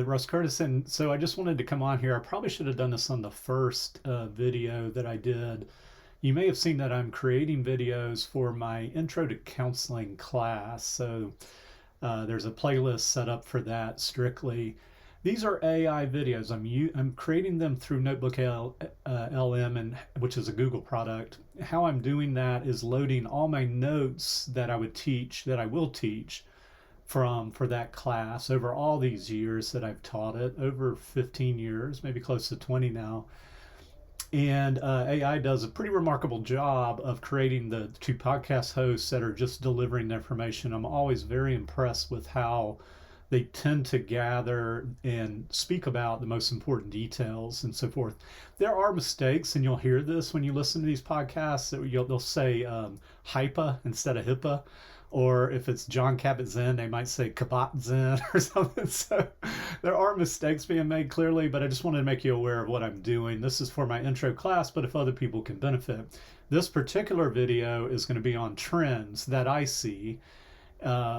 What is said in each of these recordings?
Russ Curtis, and so I just wanted to come on here. I probably should have done this on the first video that I did. You may have seen that I'm creating videos for my Intro to Counseling class. So there's a playlist set up for that strictly. These are AI videos. I'm creating them through NotebookLM, which is a Google product. How I'm doing that is loading all my notes that I will teach for that class over all these years that I've taught it, over 15 years, maybe close to 20 now. And AI does a pretty remarkable job of creating the two podcast hosts that are just delivering the information. I'm always very impressed with how they tend to gather and speak about the most important details and so forth. There are mistakes, and you'll hear this when you listen to these podcasts. They'll say HIPAA instead of HIPAA, or if it's John Kabat-Zinn, they might say Kabat-Zinn or something. So there are mistakes being made clearly, but I just wanted to make you aware of what I'm doing. This is for my intro class, but if other people can benefit. This particular video is going to be on trends that I see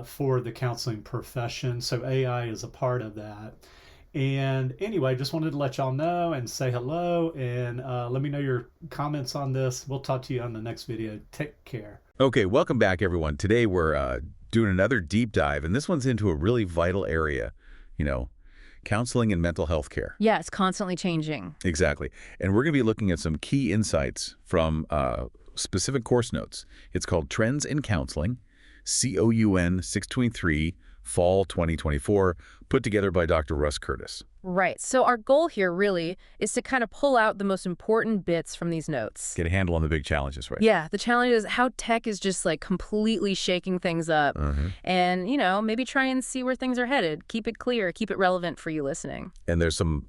for the counseling profession. So AI is a part of that. And anyway, just wanted to let y'all know and say hello, and let me know your comments on this. We'll talk to you on the next video. Take care. Okay, welcome back, everyone. Today we're doing another deep dive, and this one's into a really vital area, counseling and mental health care. Yeah, it's constantly changing. Exactly. And we're going to be looking at some key insights from specific course notes. It's called Trends in Counseling, COUN 623, Fall 2024, put together by Dr. Russ Curtis. Right. So our goal here really is to kind of pull out the most important bits from these notes. Get a handle on the big challenges, right? Yeah, the challenge is how tech is just like completely shaking things up. And, maybe try and see where things are headed. Keep it clear, keep it relevant for you listening. And there's some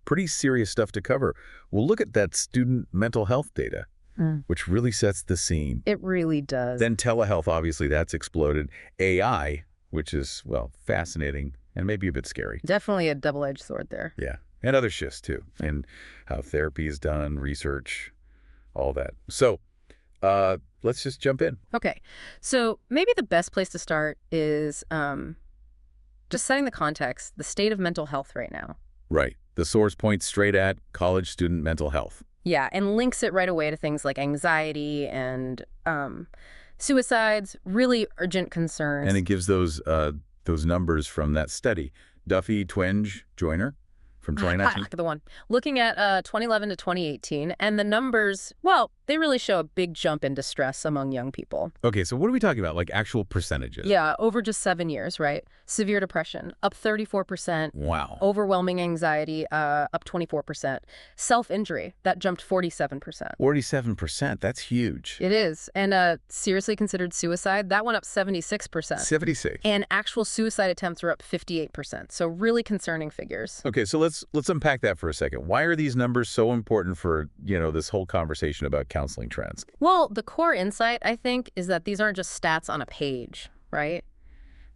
pretty serious stuff to cover. We'll look at that student mental health data, which really sets the scene. It really does. Then telehealth, obviously, that's exploded. AI, which is, well, fascinating and maybe a bit scary. Definitely a double-edged sword there. Yeah, and other shifts, too, in how therapy is done, research, all that. So let's just jump in. Okay, so maybe the best place to start is just setting the context, the state of mental health right now. Right. The source points straight at college student mental health. Yeah, and links it right away to things like anxiety and suicides, really urgent concerns. And it gives those numbers from that study. Duffy, Twenge, Joyner from 2019. The one. Looking at 2011 to 2018, and the numbers, well, they really show a big jump in distress among young people. Okay, so what are we talking about, like actual percentages? Yeah, over just 7 years, right? Severe depression, up 34%. Wow. Overwhelming anxiety, up 24%. Self-injury, that jumped 47%. 47%, that's huge. It is. And seriously considered suicide, that went up 76%. 76. And actual suicide attempts were up 58%. So really concerning figures. Okay, so let's unpack that for a second. Why are these numbers so important for, this whole conversation about counseling trends? Well, the core insight, I think, is that these aren't just stats on a page, right?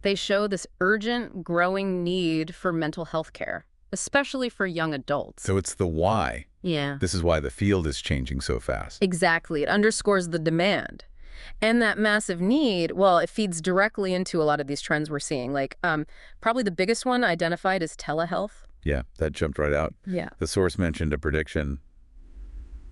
They show this urgent, growing need for mental health care, especially for young adults. So it's the why. Yeah. This is why the field is changing so fast. Exactly. It underscores the demand. And that massive need, well, it feeds directly into a lot of these trends we're seeing. Like, probably the biggest one identified is telehealth. Yeah, that jumped right out. Yeah. The source mentioned a prediction,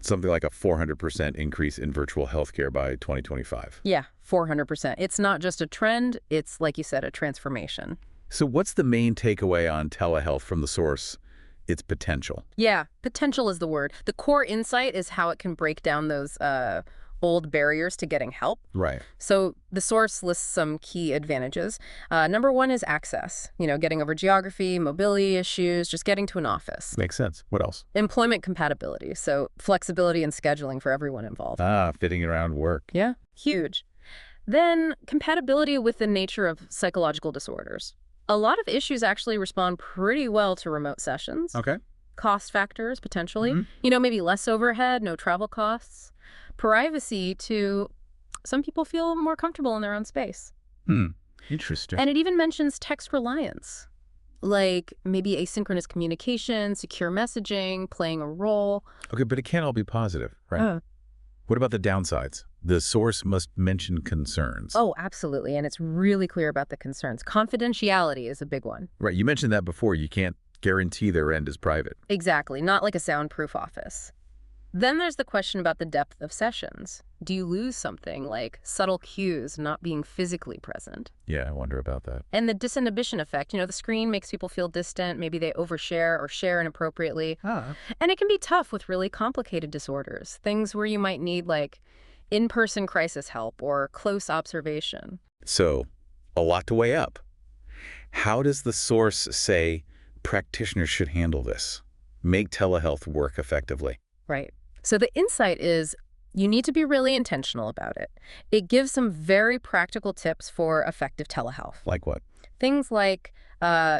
something like a 400% increase in virtual healthcare by 2025. Yeah, 400%. It's not just a trend, it's, like you said, a transformation. So what's the main takeaway on telehealth from the source? Its potential. Yeah, potential is the word. The core insight is how it can break down those old barriers to getting help. Right. So the source lists some key advantages. Number one is access, getting over geography, mobility issues, just getting to an office. Makes sense. What else? Employment compatibility, so flexibility and scheduling for everyone involved. Fitting around work. Yeah, huge. Then compatibility with the nature of psychological disorders. A lot of issues actually respond pretty well to remote sessions. Okay. Cost factors, potentially. Maybe less overhead, no travel costs. Privacy to some people feel more comfortable in their own space. Interesting. And it even mentions text reliance, like maybe asynchronous communication, secure messaging, playing a role. Okay, but it can't all be positive, right? What about the downsides? The source must mention concerns. Oh, absolutely. And it's really clear about the concerns. Confidentiality is a big one. Right. You mentioned that before. You can't guarantee their end is private. Exactly, not like a soundproof office. Then there's the question about the depth of sessions. Do you lose something like subtle cues not being physically present? Yeah, I wonder about that. And the disinhibition effect, the screen makes people feel distant, maybe they overshare or share inappropriately. And it can be tough with really complicated disorders, things where you might need like in-person crisis help or close observation. So, a lot to weigh up. How does the source say practitioners should handle this? Make telehealth work effectively? Right. So the insight is you need to be really intentional about it. It gives some very practical tips for effective telehealth. Like what? Things like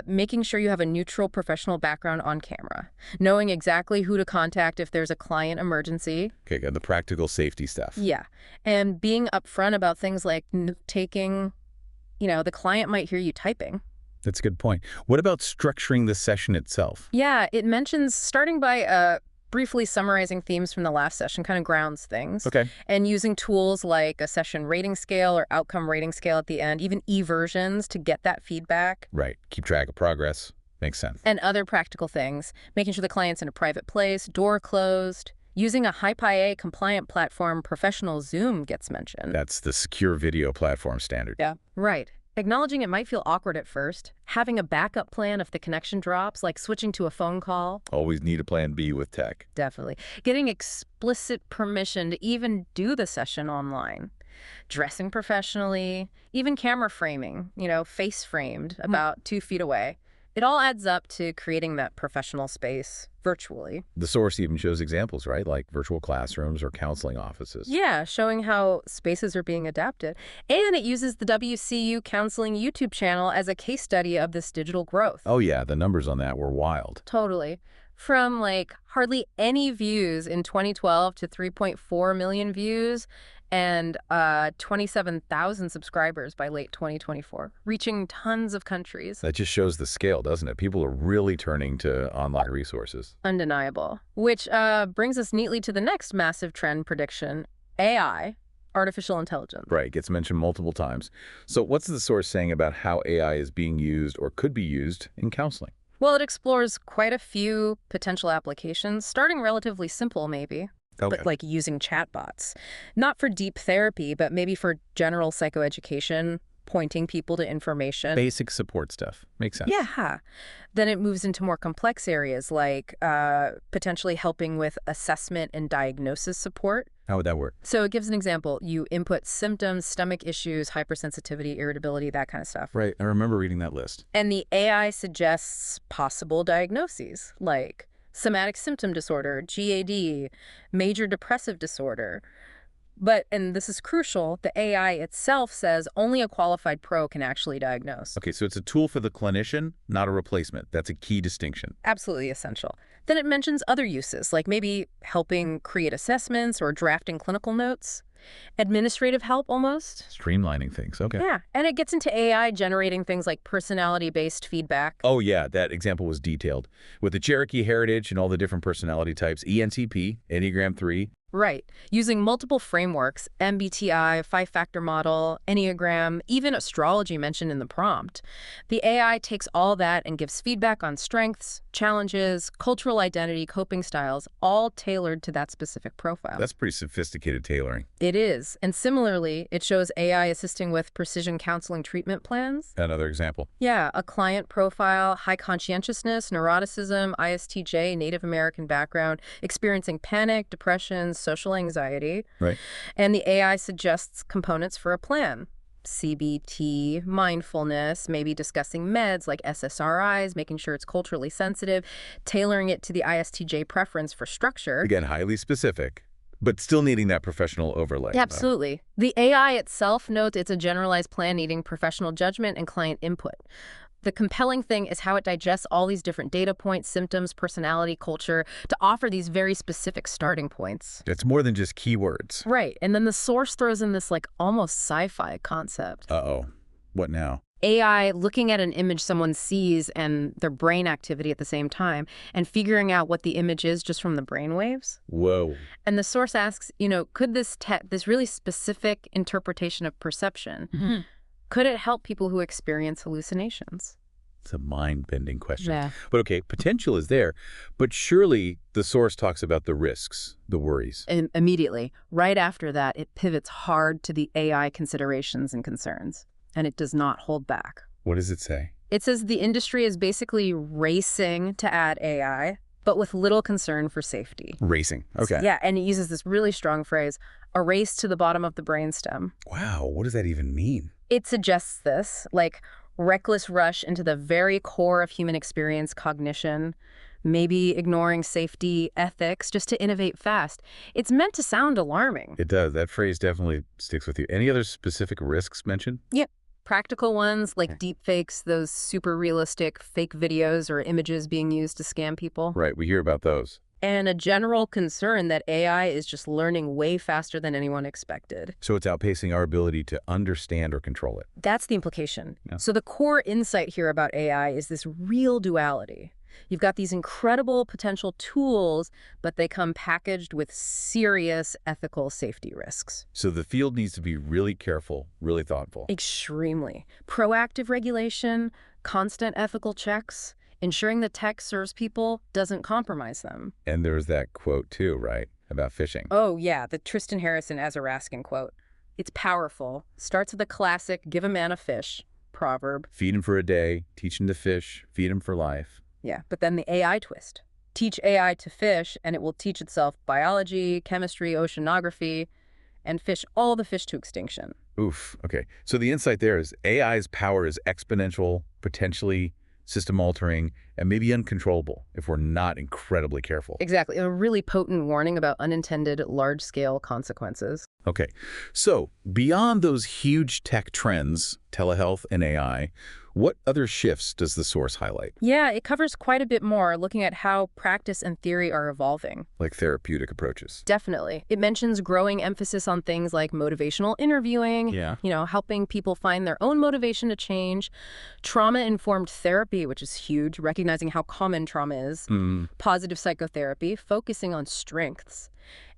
making sure you have a neutral professional background on camera, knowing exactly who to contact if there's a client emergency. Okay, got the practical safety stuff. Yeah. And being upfront about things like taking, the client might hear you typing. That's a good point. What about structuring the session itself? Yeah, it mentions starting by briefly summarizing themes from the last session, kind of grounds things. Okay. And using tools like a session rating scale or outcome rating scale at the end, even e-versions to get that feedback. Right. Keep track of progress. Makes sense. And other practical things, making sure the client's in a private place, door closed. Using a HIPAA compliant platform, professional Zoom gets mentioned. That's the secure video platform standard. Yeah, right. Acknowledging it might feel awkward at first. Having a backup plan if the connection drops, like switching to a phone call. Always need a plan B with tech. Definitely. Getting explicit permission to even do the session online. Dressing professionally, even camera framing, face framed about 2 feet away. It all adds up to creating that professional space virtually. The source even shows examples, right? Like virtual classrooms or counseling offices. Yeah, showing how spaces are being adapted. And it uses the WCU Counseling YouTube channel as a case study of this digital growth. Oh yeah, the numbers on that were wild. Totally. From like hardly any views in 2012 to 3.4 million views and 27,000 subscribers by late 2024, reaching tons of countries. That just shows the scale, doesn't it? People are really turning to online resources. Undeniable. Which brings us neatly to the next massive trend prediction, AI, artificial intelligence. Right, gets mentioned multiple times. So what's the source saying about how AI is being used or could be used in counseling? Well, it explores quite a few potential applications, starting relatively simple maybe. Okay. But like using chatbots, not for deep therapy, but maybe for general psychoeducation, pointing people to information. Basic support stuff. Makes sense. Yeah. Then it moves into more complex areas like potentially helping with assessment and diagnosis support. How would that work? So it gives an example. You input symptoms, stomach issues, hypersensitivity, irritability, that kind of stuff. Right. I remember reading that list. And the AI suggests possible diagnoses like somatic symptom disorder, GAD, major depressive disorder. But, and this is crucial, the AI itself says only a qualified pro can actually diagnose. Okay, so it's a tool for the clinician, not a replacement. That's a key distinction. Absolutely essential. Then it mentions other uses, like maybe helping create assessments or drafting clinical notes. Administrative help almost. Streamlining things, okay. Yeah, and it gets into AI generating things like personality-based feedback. Oh yeah, that example was detailed. With the Cherokee heritage and all the different personality types, ENTP, Enneagram 3. Right. Using multiple frameworks, MBTI, 5-factor model, Enneagram, even astrology mentioned in the prompt. The AI takes all that and gives feedback on strengths, challenges, cultural identity, coping styles, all tailored to that specific profile. That's pretty sophisticated tailoring. It is. And similarly, it shows AI assisting with precision counseling treatment plans. Another example. Yeah, a client profile, high conscientiousness, neuroticism, ISTJ, Native American background, experiencing panic, depression, social anxiety. Right. And the AI suggests components for a plan. CBT, mindfulness, maybe discussing meds like SSRIs, making sure it's culturally sensitive, tailoring it to the ISTJ preference for structure. Again, highly specific, but still needing that professional overlay. Yeah, absolutely. The AI itself notes it's a generalized plan needing professional judgment and client input. The compelling thing is how it digests all these different data points, symptoms, personality, culture, to offer these very specific starting points. It's more than just keywords. Right. And then the source throws in this like almost sci-fi concept. Uh-oh. What now? AI looking at an image someone sees and their brain activity at the same time and figuring out what the image is just from the brain waves. Whoa. And the source asks, could this really specific interpretation of perception, could it help people who experience hallucinations? It's a mind-bending question. Yeah. But okay, potential is there, but surely the source talks about the risks, the worries. And immediately, right after that, it pivots hard to the AI considerations and concerns, and it does not hold back. What does it say? It says the industry is basically racing to add AI, but with little concern for safety. Racing. Okay. Yeah, and it uses this really strong phrase, a race to the bottom of the brainstem. Wow, what does that even mean? It suggests this, like reckless rush into the very core of human experience, cognition, maybe ignoring safety, ethics, just to innovate fast. It's meant to sound alarming. It does. That phrase definitely sticks with you. Any other specific risks mentioned? Yep. Practical ones like deepfakes, those super realistic fake videos or images being used to scam people. Right, we hear about those. And a general concern that AI is just learning way faster than anyone expected. So it's outpacing our ability to understand or control it. That's the implication. Yeah. So the core insight here about AI is this real duality. You've got these incredible potential tools, but they come packaged with serious ethical safety risks. So the field needs to be really careful, really thoughtful. Extremely. Proactive regulation, constant ethical checks, ensuring the tech serves people, doesn't compromise them. And there's that quote too, right, about fishing. Oh, yeah, the Tristan Harrison Ezra Raskin quote. It's powerful. Starts with the classic, give a man a fish, proverb. Feed him for a day, teach him to fish, feed him for life. Yeah, but then the AI twist. Teach AI to fish, and it will teach itself biology, chemistry, oceanography, and fish all the fish to extinction. Oof, okay. So the insight there is AI's power is exponential, potentially system-altering, and maybe uncontrollable if we're not incredibly careful. Exactly. A really potent warning about unintended large-scale consequences. Okay, so beyond those huge tech trends, telehealth and AI, what other shifts does the source highlight? Yeah, it covers quite a bit more, looking at how practice and theory are evolving. Like therapeutic approaches. Definitely. It mentions growing emphasis on things like motivational interviewing, Yeah. Helping people find their own motivation to change, trauma-informed therapy, which is huge, recognizing how common trauma is, positive psychotherapy, focusing on strengths,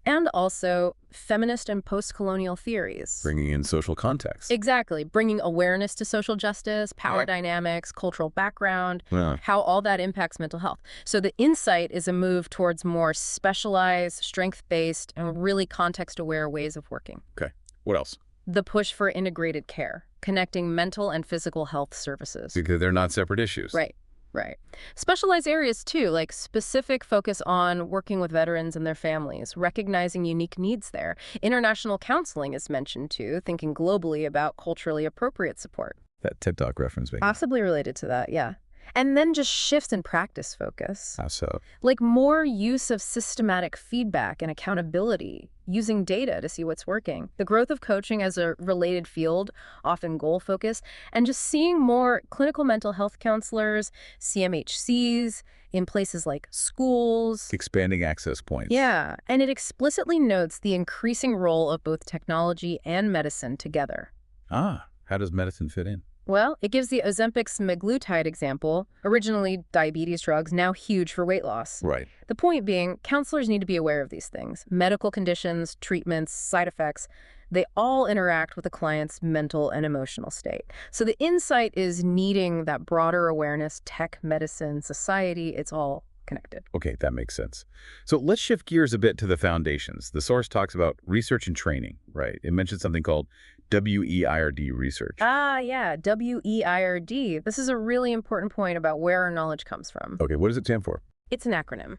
and also feminist and post-colonial theories. Bringing in social context. Exactly. Bringing awareness to social justice, power dynamics, cultural background, how all that impacts mental health. So the insight is a move towards more specialized, strength-based, and really context-aware ways of working. Okay. What else? The push for integrated care, connecting mental and physical health services. Because they're not separate issues. Right. Right. Specialized areas, too, like specific focus on working with veterans and their families, recognizing unique needs there. International counseling is mentioned, too, thinking globally about culturally appropriate support. That TED Talk reference. Possibly related to that, yeah. And then just shifts in practice focus. How so? Like more use of systematic feedback and accountability, using data to see what's working. The growth of coaching as a related field, often goal-focused, and just seeing more clinical mental health counselors, CMHCs, in places like schools. Expanding access points. Yeah, and it explicitly notes the increasing role of both technology and medicine together. Ah, how does medicine fit in? Well, it gives the Ozempic semaglutide example, originally diabetes drugs, now huge for weight loss. Right. The point being, counselors need to be aware of these things. Medical conditions, treatments, side effects, they all interact with the client's mental and emotional state. So the insight is needing that broader awareness, tech, medicine, society, it's all connected. Okay, that makes sense. So let's shift gears a bit to the foundations. The source talks about research and training, right? It mentions something called WEIRD research. Ah, yeah, WEIRD. This is a really important point about where our knowledge comes from. Okay, what does it stand for? It's an acronym.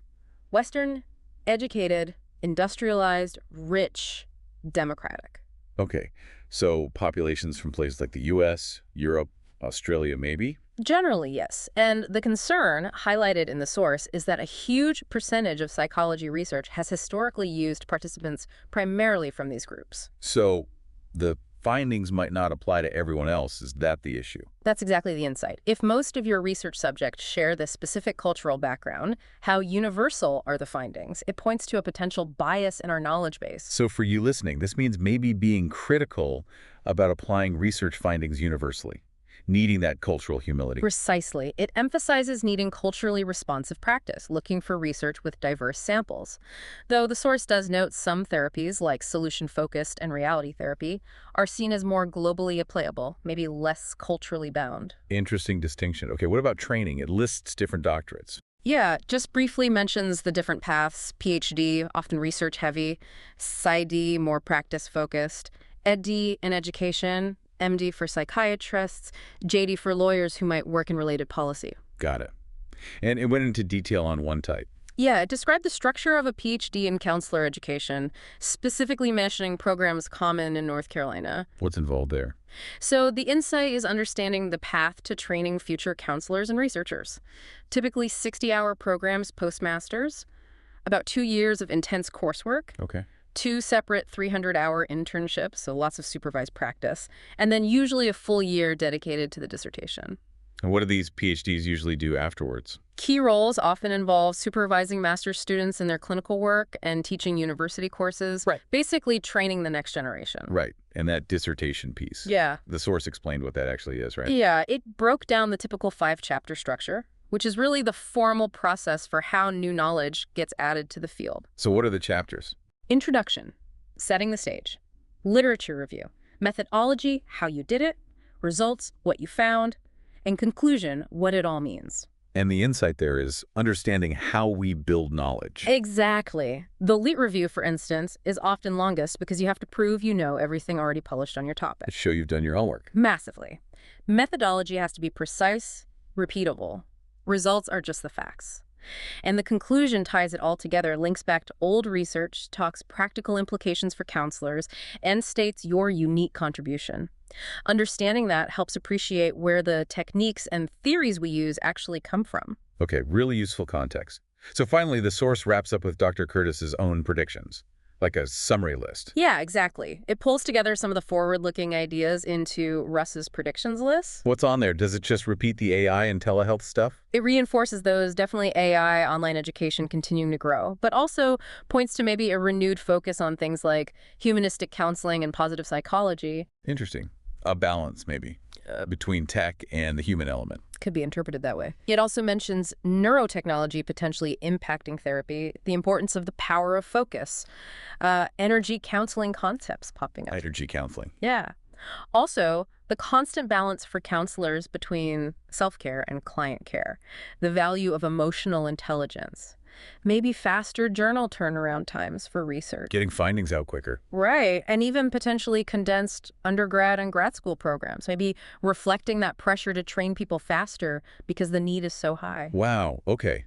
Western, educated, industrialized, rich, democratic. Okay, so populations from places like the US, Europe, Australia, maybe? Generally, yes. And the concern, highlighted in the source, is that a huge percentage of psychology research has historically used participants primarily from these groups. So the findings might not apply to everyone else. Is that the issue? That's exactly the insight. If most of your research subjects share this specific cultural background, how universal are the findings? It points to a potential bias in our knowledge base. So for you listening, this means maybe being critical about applying research findings universally. needing that cultural humility. Precisely. It emphasizes needing culturally responsive practice, looking for research with diverse samples. Though the source does note some therapies, like solution-focused and reality therapy, are seen as more globally applicable, maybe less culturally bound. Interesting distinction. Okay, what about training? It lists different doctorates. Yeah, just briefly mentions the different paths. Ph.D., often research-heavy, Ph.D., more practice-focused, Ed.D. in education, M.D. for psychiatrists, J.D. for lawyers who might work in related policy. Got it. And it went into detail on one type. Yeah, it described the structure of a Ph.D. in counselor education, specifically mentioning programs common in North Carolina. What's involved there? So the insight is understanding the path to training future counselors and researchers. Typically 60-hour programs postmasters, about 2 years of intense coursework, Okay. 2 separate 300-hour internships, so lots of supervised practice, and then usually a full year dedicated to the dissertation. And what do these PhDs usually do afterwards? Key roles often involve supervising master's students in their clinical work and teaching university courses, Right. basically training the next generation. Right. And that dissertation piece. Yeah. The source explained what that actually is, right? Yeah, it broke down the typical 5-chapter structure, which is really the formal process for how new knowledge gets added to the field. So what are the chapters? Introduction, setting the stage. Literature review, methodology, how you did it, results, what you found, and conclusion, what it all means. And the insight there is understanding how we build knowledge. Exactly. The LEET review, for instance, is often longest because you have to prove you know everything already published on your topic. To show you've done your homework. Massively. Methodology has to be precise, repeatable. Results are just the facts. And the conclusion ties it all together, links back to old research, talks practical implications for counselors, and states your unique contribution. Understanding that helps appreciate where the techniques and theories we use actually come from. Okay, really useful context. So finally, the source wraps up with Dr. Curtis's own predictions, like a summary list. Yeah, exactly. It pulls together some of the forward-looking ideas into Russ's predictions list. What's on there? Does it just repeat the AI and telehealth stuff? It reinforces those, definitely AI, online education continuing to grow, but also points to maybe a renewed focus on things like humanistic counseling and positive psychology. Interesting. A balance, maybe, between tech and the human element. Could be interpreted that way. It also mentions neurotechnology potentially impacting therapy, the importance of the power of focus, energy counseling concepts popping up. Energy counseling. Yeah. Also, the constant balance for counselors between self-care and client care, the value of emotional intelligence, maybe faster journal turnaround times for research. Getting findings out quicker. Right, and even potentially condensed undergrad and grad school programs, maybe reflecting that pressure to train people faster because the need is so high. Wow, okay.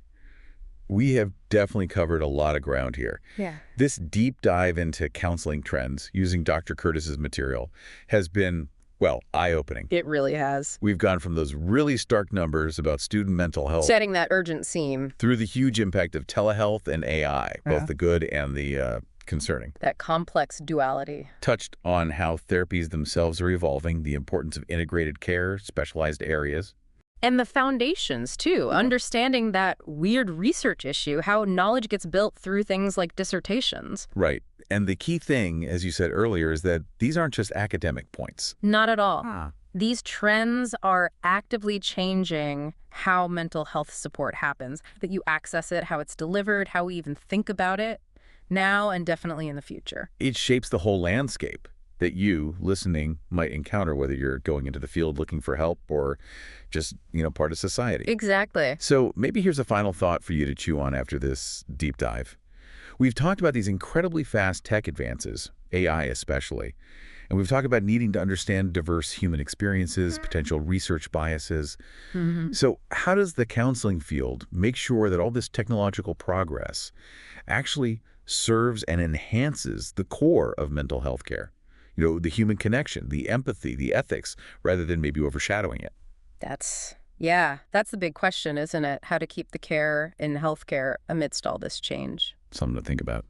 We have definitely covered a lot of ground here. Yeah. This deep dive into counseling trends using Dr. Curtis's material has been, well, eye-opening. It really has. We've gone from those really stark numbers about student mental health Setting that urgent scene. through the huge impact of telehealth and AI, both the good and the concerning. That complex duality. Touched on how therapies themselves are evolving, the importance of integrated care, specialized areas. And the foundations, too. Understanding that weird research issue, how knowledge gets built through things like dissertations. Right. And the key thing, as you said earlier, is that these aren't just academic points. Not at all. These trends are actively changing how mental health support happens, that you access it, how it's delivered, how we even think about it, now and definitely in the future. It shapes the whole landscape that you, listening, might encounter, whether you're going into the field looking for help or just, part of society. Exactly. So maybe here's a final thought for you to chew on after this deep dive. We've talked about these incredibly fast tech advances, AI especially, and we've talked about needing to understand diverse human experiences, potential research biases. So how does the counseling field make sure that all this technological progress actually serves and enhances the core of mental health care? The human connection, the empathy, the ethics, rather than maybe overshadowing it. That's the big question, isn't it? How to keep the care in healthcare amidst all this change. Something to think about.